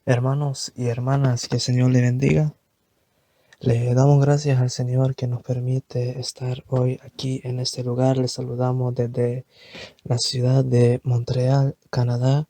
Hermanos y hermanas, que el Señor le bendiga. Le damos gracias al Señor que nos permite estar hoy aquí en este lugar. Le saludamos desde la ciudad de Montreal, Canadá,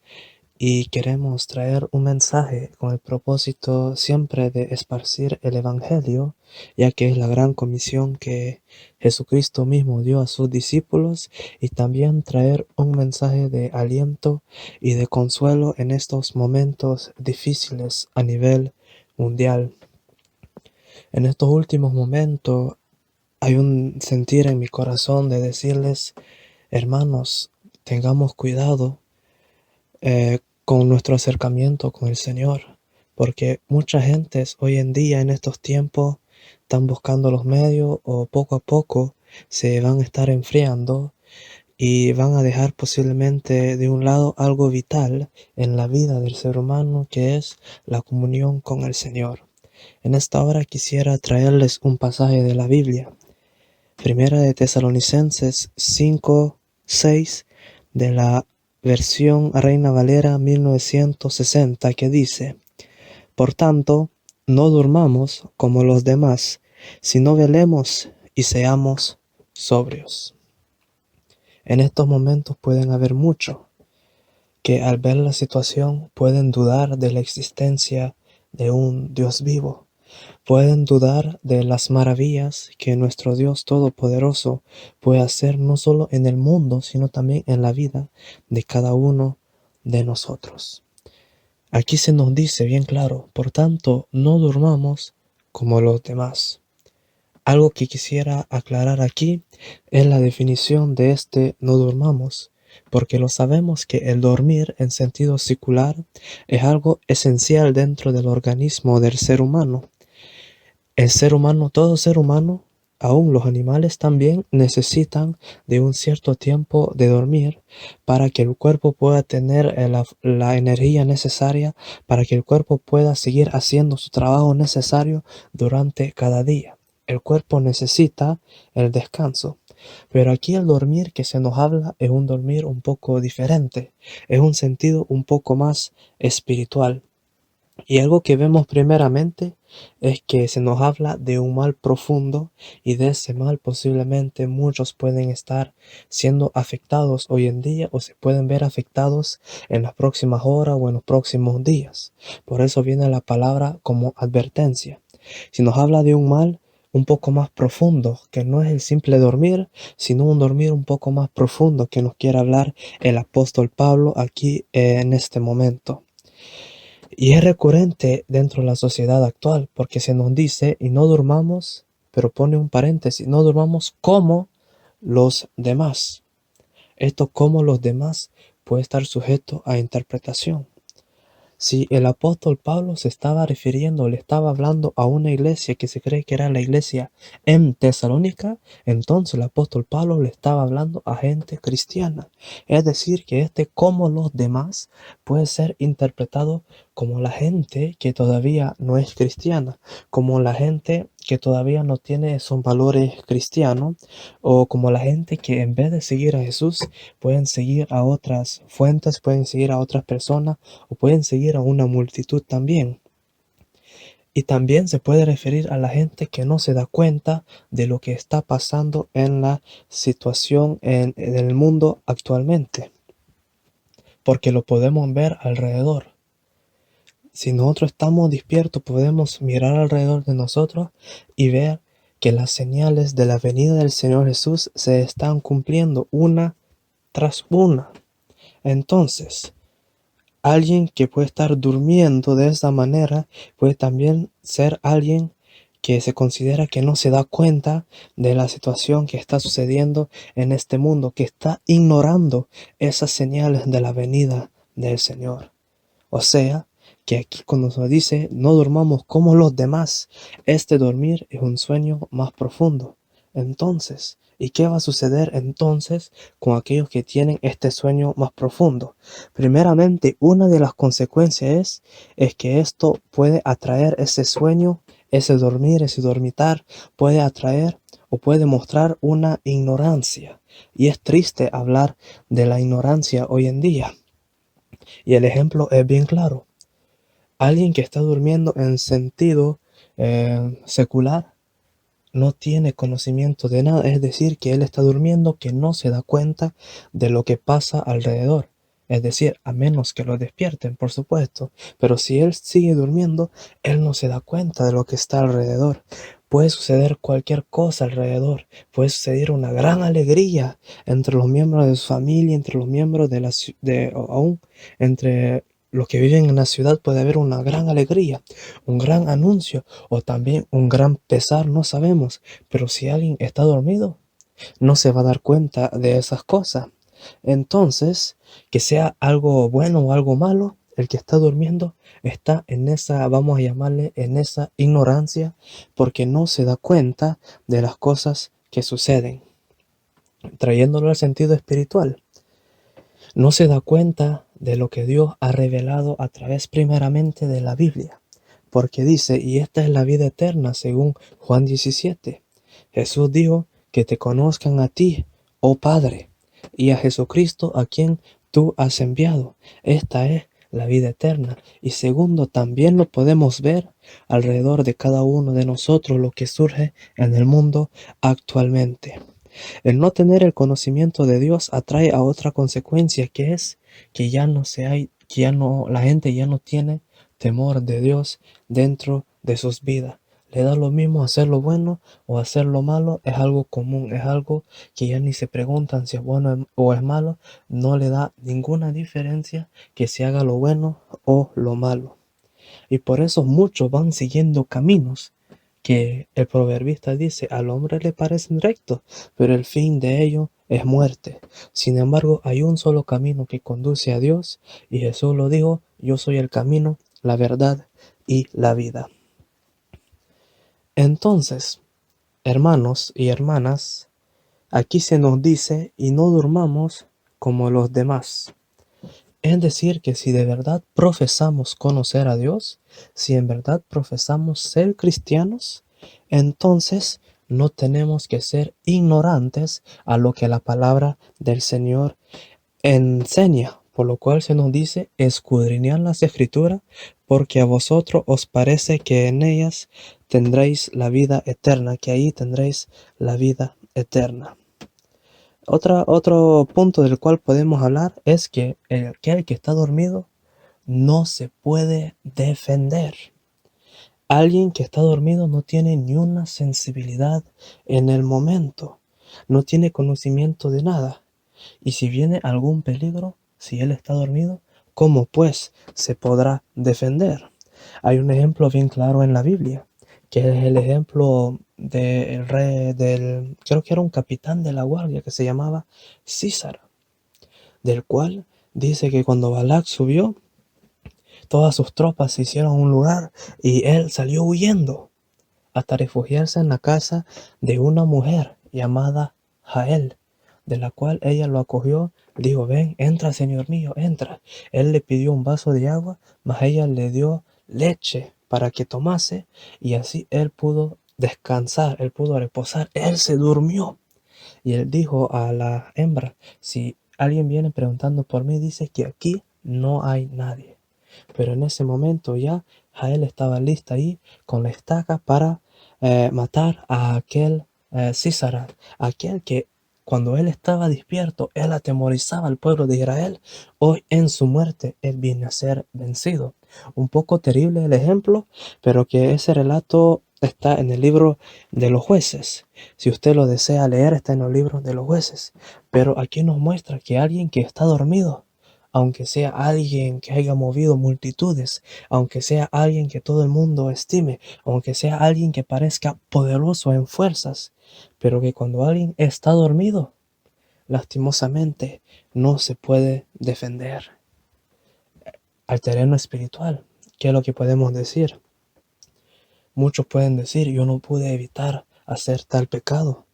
y queremos traer un mensaje con el propósito siempre de esparcir el Evangelio, ya que es la gran comisión que Jesucristo mismo dio a sus discípulos, y también traer un mensaje de aliento y de consuelo en estos momentos difíciles a nivel mundial. En estos últimos momentos hay un sentir en mi corazón de decirles, hermanos, tengamos cuidado con nuestro acercamiento con el Señor, porque mucha gente hoy en día en estos tiempos están buscando los medios o poco a poco se van a estar enfriando y van a dejar posiblemente de un lado algo vital en la vida del ser humano, que es la comunión con el Señor. En esta hora quisiera traerles un pasaje de la Biblia, Primera de Tesalonicenses 5:6, de la versión Reina Valera 1960, que dice: Por tanto, no durmamos como los demás, sino velemos y seamos sobrios. En estos momentos pueden haber muchos que al ver la situación pueden dudar de la existencia de un Dios vivo. Pueden dudar de las maravillas que nuestro Dios Todopoderoso puede hacer no solo en el mundo, sino también en la vida de cada uno de nosotros. Aquí se nos dice bien claro, por tanto, no durmamos como los demás. Algo que quisiera aclarar aquí es la definición de este no durmamos, porque lo sabemos que el dormir en sentido secular es algo esencial dentro del organismo del ser humano. El ser humano, todo ser humano, aún los animales también necesitan de un cierto tiempo de dormir para que el cuerpo pueda tener la energía necesaria, para que el cuerpo pueda seguir haciendo su trabajo necesario durante cada día. El cuerpo necesita el descanso. Pero aquí el dormir que se nos habla es un dormir un poco diferente, es un sentido un poco más espiritual. Y algo que vemos primeramente es que se nos habla de un mal profundo, y de ese mal posiblemente muchos pueden estar siendo afectados hoy en día o se pueden ver afectados en las próximas horas o en los próximos días. Por eso viene la palabra como advertencia. Si nos habla de un mal un poco más profundo, que no es el simple dormir, sino un dormir un poco más profundo que nos quiere hablar el apóstol Pablo aquí en este momento. Y es recurrente dentro de la sociedad actual, porque se nos dice, y no durmamos, pero pone un paréntesis, no durmamos como los demás. Esto como los demás puede estar sujeto a interpretación. Si el apóstol Pablo se estaba refiriendo, le estaba hablando a una iglesia que se cree que era la iglesia en Tesalónica, entonces el apóstol Pablo le estaba hablando a gente cristiana. Es decir, que como los demás puede ser interpretado como la gente que todavía no es cristiana, como la gente que todavía no tiene esos valores cristianos, o como la gente que en vez de seguir a Jesús pueden seguir a otras fuentes, pueden seguir a otras personas o pueden seguir a una multitud también. Y también se puede referir a la gente que no se da cuenta de lo que está pasando en la situación en el mundo actualmente, porque lo podemos ver alrededor. Si nosotros estamos despiertos, podemos mirar alrededor de nosotros y ver que las señales de la venida del Señor Jesús se están cumpliendo una tras una. Entonces, alguien que puede estar durmiendo de esa manera puede también ser alguien que se considera que no se da cuenta de la situación que está sucediendo en este mundo, que está ignorando esas señales de la venida del Señor. O sea, que aquí cuando se dice no durmamos como los demás, este dormir es un sueño más profundo. Entonces, ¿y qué va a suceder entonces con aquellos que tienen este sueño más profundo? Primeramente, una de las consecuencias es que esto puede atraer ese sueño, ese dormir, ese dormitar, puede atraer o puede mostrar una ignorancia. Y es triste hablar de la ignorancia hoy en día. Y el ejemplo es bien claro. Alguien que está durmiendo en sentido secular no tiene conocimiento de nada, es decir, que él está durmiendo, que no se da cuenta de lo que pasa alrededor. Es decir, a menos que lo despierten, por supuesto. Pero si él sigue durmiendo, él no se da cuenta de lo que está alrededor. Puede suceder cualquier cosa alrededor. Puede suceder una gran alegría entre los miembros de su familia, entre los miembros de o aún entre los que viven en la ciudad puede haber una gran alegría, un gran anuncio o también un gran pesar, no sabemos. Pero si alguien está dormido, no se va a dar cuenta de esas cosas. Entonces, que sea algo bueno o algo malo, el que está durmiendo está en esa, vamos a llamarle, en esa ignorancia, porque no se da cuenta de las cosas que suceden. Trayéndolo al sentido espiritual, no se da cuenta de lo que Dios ha revelado a través primeramente de la Biblia. Porque dice, y esta es la vida eterna según Juan 17. Jesús dijo, que te conozcan a ti, oh Padre, y a Jesucristo a quien tú has enviado. Esta es la vida eterna. Y segundo, también lo podemos ver alrededor de cada uno de nosotros, lo que surge en el mundo actualmente. El no tener el conocimiento de Dios atrae a otra consecuencia, que es que ya no se hay, que ya no, la gente ya no tiene temor de Dios dentro de sus vidas. Le da lo mismo hacer lo bueno o hacer lo malo, es algo común, es algo que ya ni se preguntan si es bueno o es malo, no le da ninguna diferencia que se haga lo bueno o lo malo. Y por eso muchos van siguiendo caminos que el proverbista dice, al hombre le parecen rectos, pero el fin de ello es muerte. Sin embargo, hay un solo camino que conduce a Dios, y Jesús lo dijo, yo soy el camino, la verdad y la vida. Entonces, hermanos y hermanas, aquí se nos dice, y no durmamos como los demás. Es decir, que si de verdad profesamos conocer a Dios, si en verdad profesamos ser cristianos, entonces no tenemos que ser ignorantes a lo que la palabra del Señor enseña. Por lo cual se nos dice, escudriñad las Escrituras, porque a vosotros os parece que en ellas tendréis la vida eterna, que ahí tendréis la vida eterna. Otro punto del cual podemos hablar es que aquel que está dormido no se puede defender. Alguien que está dormido no tiene ni una sensibilidad en el momento, no tiene conocimiento de nada. Y si viene algún peligro, si él está dormido, ¿cómo pues se podrá defender? Hay un ejemplo bien claro en la Biblia, que es el ejemplo del rey, creo que era un capitán de la guardia que se llamaba Císara, del cual dice que cuando Balac subió, todas sus tropas se hicieron un lugar y él salió huyendo hasta refugiarse en la casa de una mujer llamada Jael, de la cual ella lo acogió, dijo, ven, entra, señor mío, entra. Él le pidió un vaso de agua, mas ella le dio leche para que tomase, y así él pudo descansar, él pudo reposar, él se durmió. Y él dijo a la hembra, si alguien viene preguntando por mí, dice que aquí no hay nadie. Pero en ese momento ya Jael estaba lista ahí con la estaca para matar a aquel Císara, aquel que cuando él estaba despierto, él atemorizaba al pueblo de Israel. Hoy en su muerte, él viene a ser vencido. Un poco terrible el ejemplo, pero que ese relato está en el libro de los jueces. Si usted lo desea leer, está en los libros de los jueces. Pero aquí nos muestra que alguien que está dormido, aunque sea alguien que haya movido multitudes, aunque sea alguien que todo el mundo estime, aunque sea alguien que parezca poderoso en fuerzas, pero que cuando alguien está dormido, lastimosamente no se puede defender. Al terreno espiritual, ¿qué es lo que podemos decir? Muchos pueden decir, yo no pude evitar hacer tal pecado.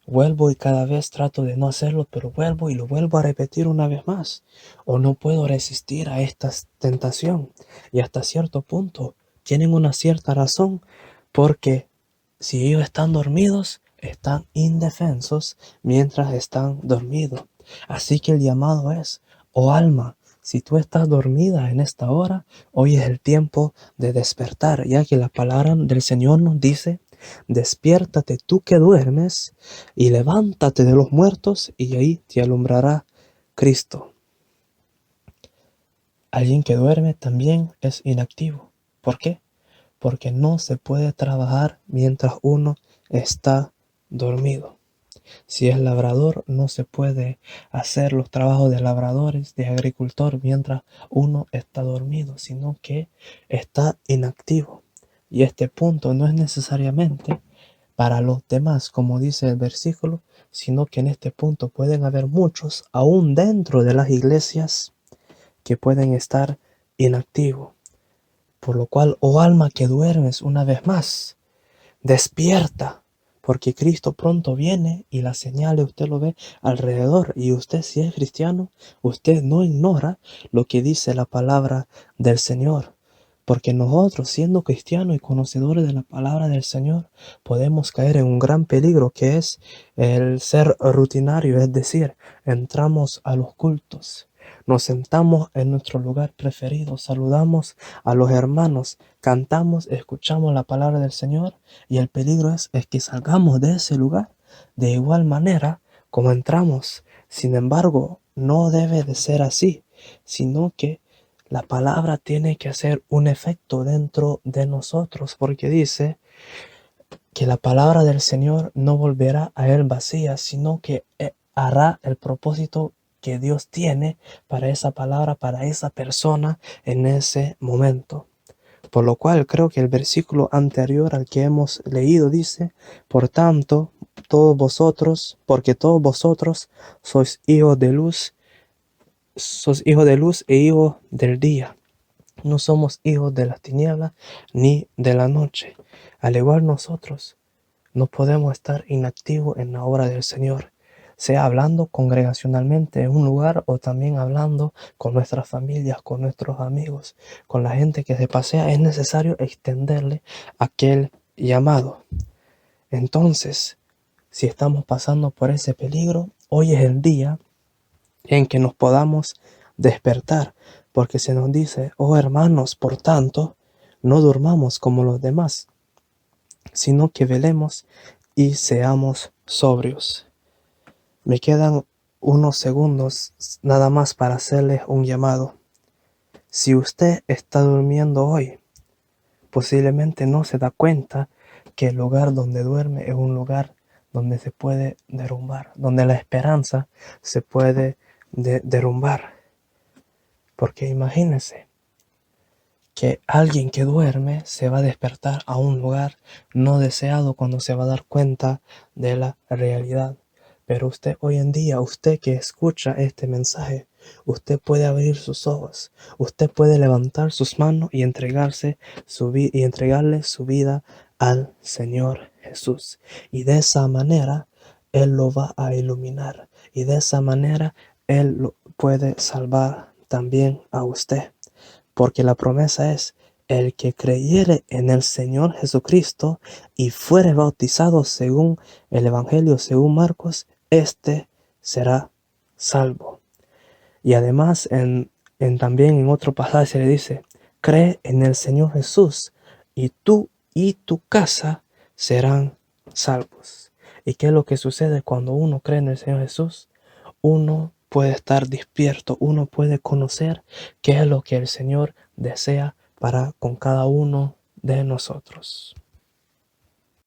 Vuelvo y cada vez trato de no hacerlo, pero vuelvo y lo vuelvo a repetir una vez más. O no puedo resistir a esta tentación. Y hasta cierto punto tienen una cierta razón, porque si ellos están dormidos, están indefensos mientras están dormidos. Así que el llamado es, oh alma, Si tú estás dormida en esta hora, hoy es el tiempo de despertar, ya que la palabra del Señor nos dice: despiértate tú que duermes y levántate de los muertos y ahí te alumbrará Cristo. Alguien que duerme también es inactivo. ¿Por qué? Porque no se puede trabajar mientras uno está dormido. Si es labrador, no se puede hacer los trabajos de labradores, de agricultor, mientras uno está dormido, sino que está inactivo. Y este punto no es necesariamente para los demás, como dice el versículo, sino que en este punto pueden haber muchos, aún dentro de las iglesias, que pueden estar inactivos. Por lo cual, oh alma que duermes, una vez más, despierta, porque Cristo pronto viene y las señales usted lo ve alrededor. Y usted, si es cristiano, usted no ignora lo que dice la palabra del Señor. Porque nosotros, siendo cristianos y conocedores de la palabra del Señor, podemos caer en un gran peligro, que es el ser rutinario, es decir, entramos a los cultos, nos sentamos en nuestro lugar preferido, saludamos a los hermanos, cantamos, escuchamos la palabra del Señor, y el peligro es que salgamos de ese lugar de igual manera como entramos. Sin embargo, no debe de ser así, sino que la palabra tiene que hacer un efecto dentro de nosotros, porque dice que la palabra del Señor no volverá a él vacía, sino que hará el propósito que Dios tiene para esa palabra, para esa persona en ese momento. Por lo cual creo que el versículo anterior al que hemos leído dice: por tanto, porque todos vosotros sois hijos de luz e hijos del día. No somos hijos de las tinieblas ni de la noche. Al igual nosotros no podemos estar inactivos en la obra del Señor, sea hablando congregacionalmente en un lugar o también hablando con nuestras familias, con nuestros amigos, con la gente que se pasea. Es necesario extenderle aquel llamado. Entonces, si estamos pasando por ese peligro, hoy es el día en que nos podamos despertar, porque se nos dice: oh hermanos, por tanto, no durmamos como los demás, sino que velemos y seamos sobrios. Me quedan unos segundos nada más para hacerles un llamado. Si usted está durmiendo hoy, posiblemente no se da cuenta que el lugar donde duerme es un lugar donde se puede derrumbar, donde la esperanza se puede derrumbar. Porque imagínese que alguien que duerme se va a despertar a un lugar no deseado cuando se va a dar cuenta de la realidad. Pero usted hoy en día, usted que escucha este mensaje, usted puede abrir sus ojos, usted puede levantar sus manos y entregarle su vida al Señor Jesús. Y de esa manera Él lo va a iluminar, y de esa manera Él lo puede salvar también a usted. Porque la promesa es: el que creyere en el Señor Jesucristo y fuere bautizado según el Evangelio, según Marcos, éste será salvo. Y además también en otro pasaje se le dice: cree en el Señor Jesús y tú y tu casa serán salvos. ¿Y qué es lo que sucede cuando uno cree en el Señor Jesús? Uno puede estar despierto, uno puede conocer qué es lo que el Señor desea para con cada uno de nosotros.